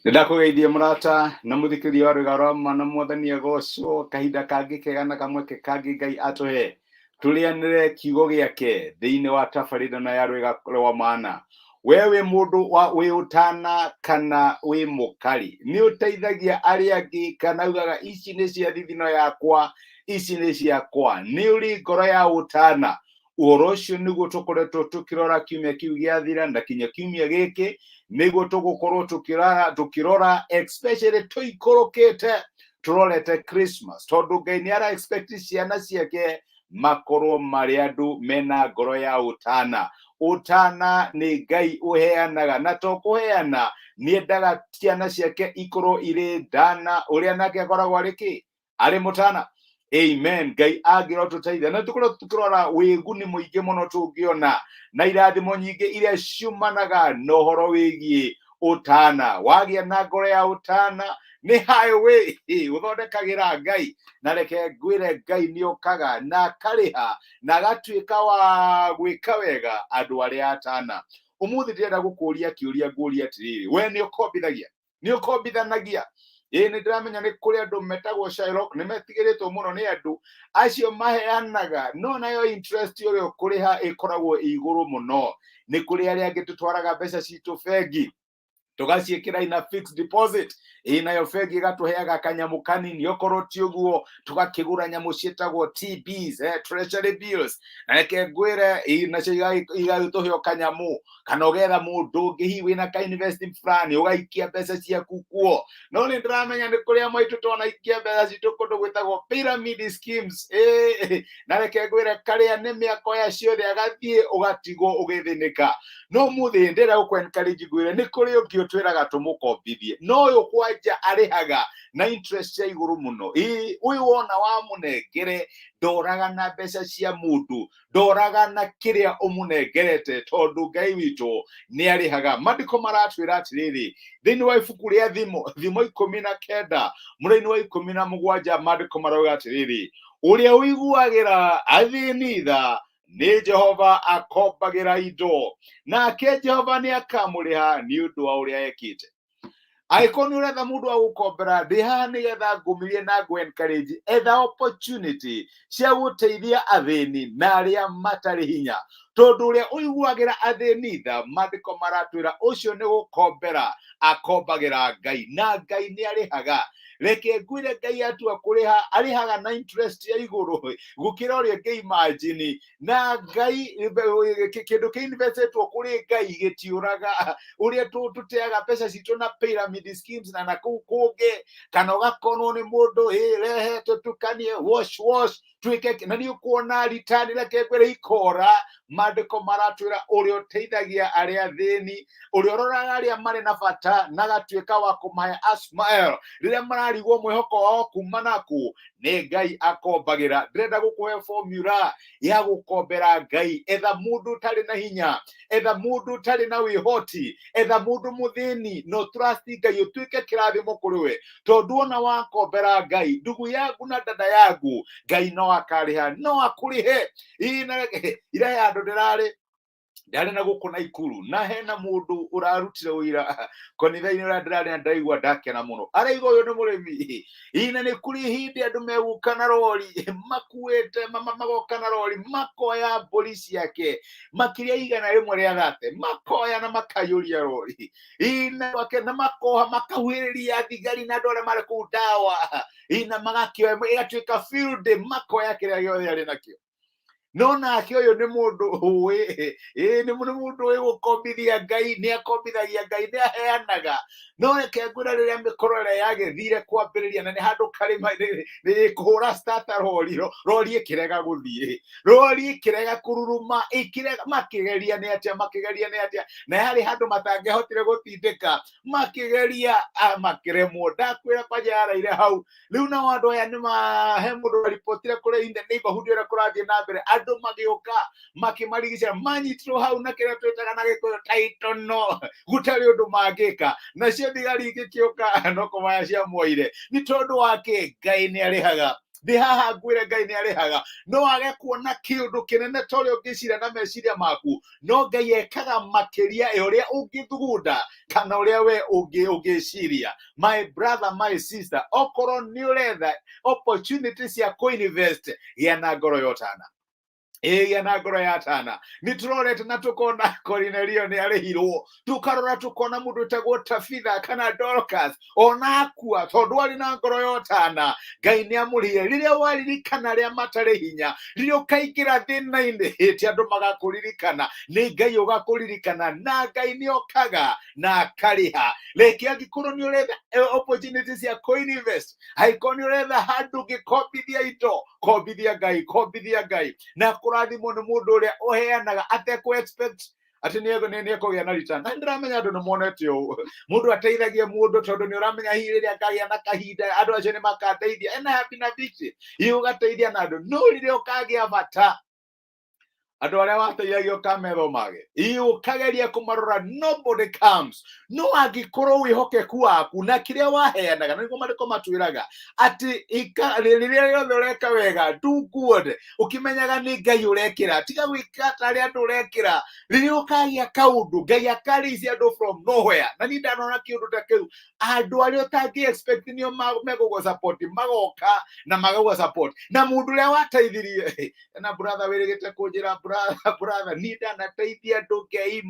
Ndakugeithia murata na muthikiriria wa Rũgaro na mwathani agocwo kahinda kangi kega na kamweke kangi Ngai atuhe tulianire kiugo giake thiini wa tabarĩra ya Rwĩga rwa Mana. We wi mundu wi utana kana wi mukari ni uteithagia aria angi kana ugaga ici ni cia thithino yakwa, ici ni ciakwa, ni uri ngoro ya utana. Uhoro ucio niguo tukoretwo tukirora kiumia kiu giathira na kinya kiumia giki niguo tugukorwo tukirora especially tuikorokete turorete Christmas tondu Ngai ni ara expect ciana ciake makorwo mari andu mena ngoro ya utana. Utana ni Ngai uheanaga na to kuheana ni endaga ciana ciake ikorwo iri ndana uria nake akoragwo ari mutana. Amen. Ngai agirwo tuteithia na tukorwo tukirora wiguni muingi muno tungiona na irathimo nyingi iria ciumanaga na uhoro wigie utana. Wagia na ngoro ya utana ni highway uthondekagira Ngai na reke ngwire Ngai ni okaga na akariha na agatuika wa gwika wega andu aria atana. Umuthi ndirenda gukuria kiuria nguria atiriri, we ni ukombithanagia ni ndiramenya ni kuri andu metagwo Shylock ni metigiritwo muno ni andu acio maheanaga no nayo interest uria kuriha ikoragwo iguru muno. Ni kuri aria angi tutwaraga mbeca citu bengi tugaciikira ina fixed deposit inayo bengi igatuheaga kanyamu kanini, okorwo ti uguo tugakigura nyamu cietagwo TBs, treasury bills, na reke ngwire nacio igatuheo kanyamu kana ugetha mundu ungi hihi wina ka investing plan ugaikia mbeca ciaku kuo. No ni ndiramenya ni kuria maitu twanaikia mbeca citu kundu gwitagwo pyramid schemes. Na reke ngwire karia ni miako ya ciothe agathie ugatigwo ugithinika. No muthi ndira uku encourage ngwire ni kuri ungi twiraga tumukombithie no uyu kwanja arihaga na interest ya iguru muno. Uyu wona wa munengere ndoraga na mbeca cia mundu, ndoraga na kiria umunengerete tondu Ngai witu ni arihaga. Mandiko maratwira atiriri thiini wa ibuku ria thimo 19 muraini wa 17 mandiko marauga atiriri uria uiguagira athini tha ni Jehova akombagira indo nake Jehova ni akamuriha ni undu wa uria ekite. Aiko ni uretha mundu wa gukombera ndiha ni getha ngumirie na ngwe encourage etha opportunity cia guteithia athini na aria matari hinya tondu uria uiguagira athini tha mandiko maratwira ucio ni gukombera akombagira Ngai na Ngai ni arihaga. Reke ngwire Ngai atua kuriha arihaga na interest ya iguru gukira uria Ngai imagine na Ngai kindu ki investetwo kuri Ngai gitiuraga uria tuteaga mbeca citu na pyramid schemes na kungi kana ugakorwo ni mundu rehe tutukanie wash twike na ni ukuona return reke ngwire ikora. Mandiko maratwira uria uteithagia aria thini uria uroraga aria mari na bata na gatuika wa kumahe a smile riria mararigwo mwihoko wao kuma naku ni Ngai akombagira. Ndirenda gukuhe formula ya gukombera Ngai. Etha mundu tari na hinya, etha mundu tari na wihoti, etha mundu muthini no trust Ngai utuike kirathimo kuri we tondu ona wakombera Ngai ndugu yangu na dada yangu Ngai no akariha no akurihe. Ira andu ndari na guku na ikuru na hena mundu urarutire wira konithaini uria ndirari na ndaigua ndakena muno araigwa uyu ni murimi ina ni kuri hindi andu meguka na rori makuite magoka na rori makoya polisi yake makiria igana rimwe ria thate makoya na makayuria rori ina wake na makoha makahuiriria thigari na ndore mari ku dawa ina magakio igatuika field makoya kiria giothe ari nakio. No nake uyu ni mundu ni mundu wi gukombithia Ngai ni akombithagia Ngai ni aheanaga. No reke ngwira riria mikorore yagithire kwambiriria na ni handu karima ni kuhura starter rori ikirega guthie rori ikirega kururuma ikirega makigeria ni atia na hari handu matangehotire gutindika makigeria makiremwo. Ndakwira pajara ire hau riu na wandu aya ni mahe mundu repotire kuri in the neighborhood ira kurathie na mbere andu magioka makimarigicia manyitirwo hau na kiria twitaga na gikuyu title no gutari undu mangika nacio thigari igikioka no kumaya cia moire ni tondu wake Ngai ni arihaga. ndi haha ngwire Ngai ni arihaga no age kuona kiundu kinene tole ungicira na meciria maku no Ngai ekaga makiria uria ungithugunda kana uria we ungiciria. My brother, my sister, okoro ni uretha opportunities ya co-invest yana ngoro yotana na ngoro yatana ni turorete na tukona Cornelio ni arihirwo tukarora tukona mundu tagwo Tabitha kana Dorcas onakua tondu ari na ngoro yotana Ngai ni amurire riria waririkana ria matari hinya riria ukaingira thina-ini hiti andu magakuririkana ni Ngai ugakuririkana na Ngai ni okaga na akariha leki angikoro ni uretha opportunities ya co-invest haiko ni uretha handu gikobithia indo kobithia Ngai na kurathimo ni mundu uria uheanaga ateku expect ati ni ekugĩa na return. Na ndiramenya andu ni monete ũũ mundu ateithagia mundu tondu ni uramenya hihi riria akagĩa na kahinda andu acio ni makateithia ena happy na victory ugateithia na andu no riria ukagĩa bata andu aria wateithagia ukametho mage ukageria kumarora nobody comes no angikorwo wihokeku waku na kiria waheanaga niguo mariko matwiraga ati riria yothe ureka wega do good ukimenyaga ni Ngai urekira tiga gwikata aria andu urekira riria ukagia kaundu Ngai akarisi andu from nowhere na ni ndanona kiundu ta kiu andu aria utangi expect nio megugwo support magoka na magagwo support na mundu uria wateithirie na brother wirigite kunjira brother ni ndanateithia andu Ngai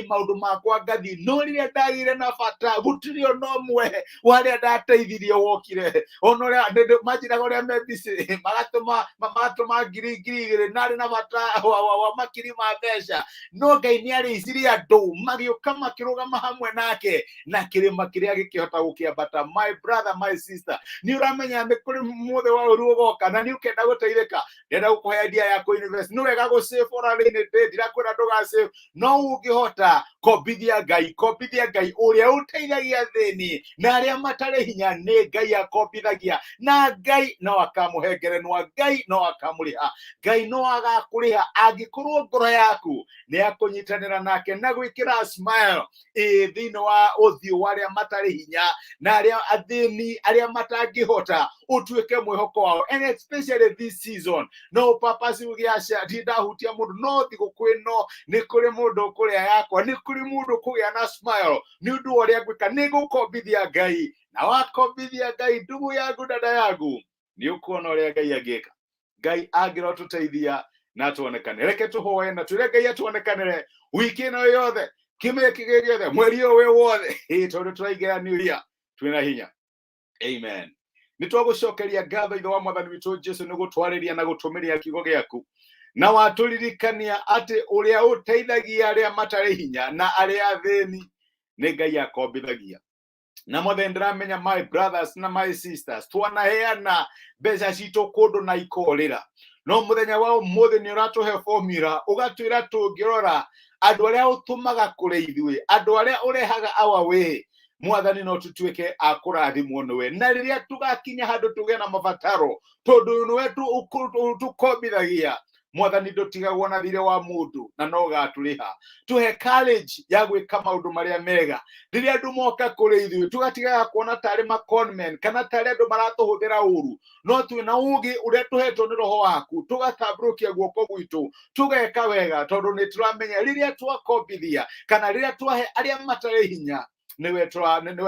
maundu makwa ngathi no riria ndagire na bata gutiri ono mwe waria ndateithirie wokire ono ria majira uria mebisi magatuma ngiri nari na bata wa makiri ma mbeca no Ngai ni ariciria andu magioka makirugama hamwe nake na kirima kiria gikihota gukiambata. My brother, my sister, ni uramenya ni kuri muthe wa uru ugoka na ni ukenda guteithika ndenda gukuhe idea ya co-invest no wega go save for a rainy day ndirakwira nduga save no ungihota kobithia Ngai uria uteithagia thini na aria matari hinya ni Ngai akobithagia na Ngai no akamuhengerenwa Ngai no akamuriha Ngai no agakuriha angikorwo ngoro yaku ni akunyitanira nake na gwikira smile thini wa uthio waria matari hinya na aria athini aria matangihota utuike mwihoko wao and especially this season no purpose ugiacia ndahutia mundu no thigo kwino ni kuri mundu kuria yakwa ni kuri mundu kugia na smile ni undu uria gwika ni gukobithia Ngai na wakobithia Ngai ndugu yangu dada yangu ni ukuona uria Ngai agika Ngai agira tuteithia na tuonekane reke tuhoe na twire Ngai atuonekanire wiki ino yothe kimeki giothe mweri we wothe tondu turaigira new year twina hinya. Amen. Nitwagucokeria ngatho ithe wa mwathani witu Jesu ni gutwariria na gutumiria kiugo giaku na waturirikania ati uria uteithagia aria matari hinya na aria thini ni Ngai akombithagia na mothe ndiramenya my brothers na my sisters twanaheana mbeca citu kundu na ikorira no muthenya wa umuthi ni uratuhe formula ugatwira tungirora andu aria utumaga kuri ithuĩ andu aria urehaga our way mwathani no tutuike akurathimwo niwe na riria tugakinya handu tuge na mabataro tondu niwe tukombithagia mwathani ndutigagwo na thire wa mundu na no gaturiha tuhe courage ya gwika maundu maria mega riria andu moka kuri ithuĩ tugatigaga kuona tari ma conmen kana tari andu maratuhuthira uru no twina ugi uria tuhetwo ni roho waku tugatambrukia guoko gwitu tugeka wega tondu ni turamenya riria twakombithia kana riria twahe aria matari hinya niwe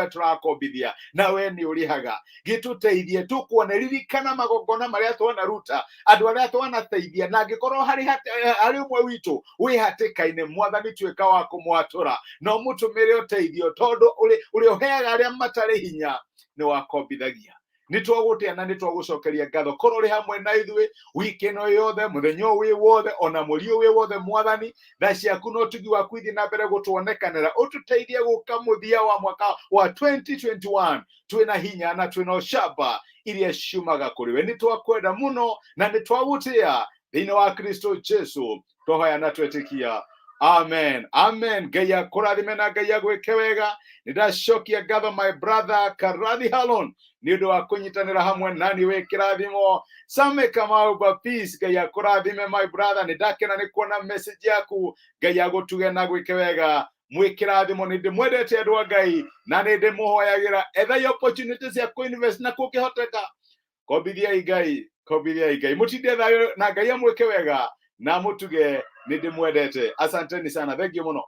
turakombithia na we ni urihaga gituteithie tukuone ririkana magongona maria twana ruta andu aria twanateithia na ngikorwo hari umwe witu wi hatikaine mwathani tweka wa kumwatura no mutumire uteithio tondu uri uheaga aria matari hinya ni wakombithagia nitwagutia na nitwagucokeria ngatho korwo ri hamwe na ithuĩ wiki ino yothe muthenya wi wothe ona muri wi wothe mwathani tha ciaku no tugi waku ithi na mbere gutuonekanira ututeithie guka muthia wa mwaka wa 2021 twina hinya na twina ucamba iria ciumaga kuri we nitwakwenda muno na nitwagutia thiini wa Kristo Jesu twahoya na twetikia. Amen. Amen. Ngai akurathime na Ngai agwike wega. Nindaciokia ngatho my brother Karathi Halon ni undu wa kunyitanira hamwe nani we kirathimo Same Kamau Peace. Ngai akurathime my brother. Nindakena ni kuona message yaku. Ngai agutuge na gwike wega. Mwikirathimo ni ndimwendete andu a Ngai na ni ndimuhoyagira etha opportunities ya kuinvest na kukihoteka kombithia igai mutinde thayo na ngai amweke wega na mutuge nindimwendete. Asanteni sana, thank you muno.